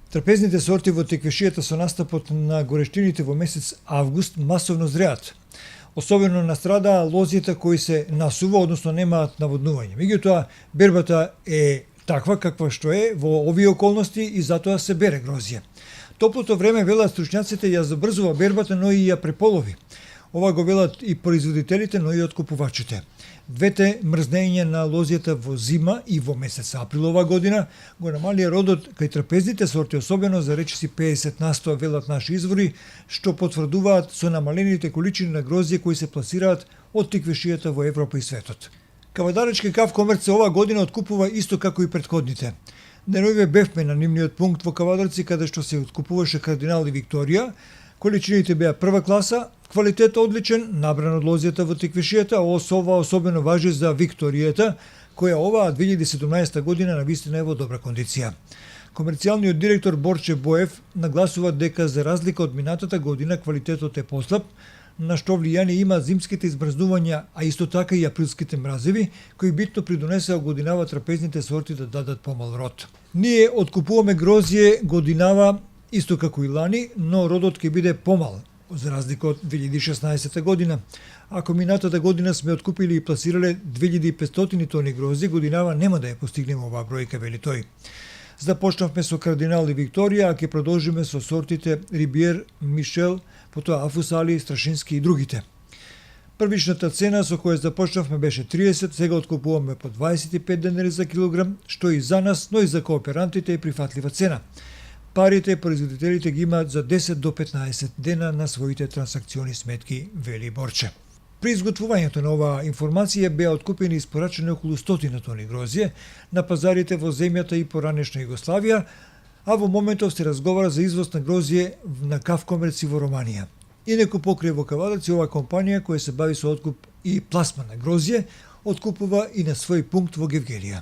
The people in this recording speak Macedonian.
Трапезните сорти во теквешијата со настапот на горештините во месец август масовно зреат. Особено настрадаа лозите кои се насува, односно немаат наводнување. Меѓутоа, бербата е таква каква што е во овие околности и затоа се бере грозје. Топлото време, велат стручњаците, ја забрзува бербата, но и ја преполови. Ова го велат и производителите, но и откупувачите. Двете мрзнења на лозјата во зима и во месец април ова година го намалија родот кај трапезните сорти, особено за речиси 50%, велат наши извори, што потврдуваат со намалените количини на грозје кои се пласираат од тиквешијата во Европа и светот. Кавадаречки кав комерц ова година откупува исто како и претходните. Деновиве бевме на нивниот пункт во Кавадарци, каде што се откупуваше Кардинал и Викторија. Количините беа прва класа, квалитет одличен, набран од лозјата во тиквешијата, ова особено важи за Викторијата, која оваа 2017 година навистина е во добра кондиција. Комерцијалниот директор Борче Боев нагласува дека за разлика од минатата година квалитетот е послаб, на што влијание има зимските измрзнувања, а исто така и априлските мразеви, кои битно придонесеа годинава трапезните сорти да дадат помал род. Ние откупуваме грозје годинава исто како и лани, но родот ќе биде помал, за разлика од 2016 година. Ако минатата година сме откупили и пласирале 2500 тони грозје, годинава нема да ја постигнеме оваа бројка, вели тој. Започнавме со Кардинал и Викторија, а ќе продолжиме со сортите Рибиер, Мишел, потоа Афусали, Страшински и другите. Првичната цена со која започнавме беше 30, сега откупуваме по 25 денари за килограм, што и за нас, но и за кооперантите е прифатлива цена. Парите производителите ги имаат за 10 до 15 дена на своите трансакциони сметки, вели Борче. При изготвувањето на оваа информација беа откупени и испорачени околу 100 тони грозје на пазарите во земјата и поранешна Југославија, а во моментов се разговара за извоз на грозје на кав комерци во Романија. Инеку покрај во Кавадарци, оваа компанија која се бави со откуп и пласма на грозје, откупува и на свој пункт во Гевгелија.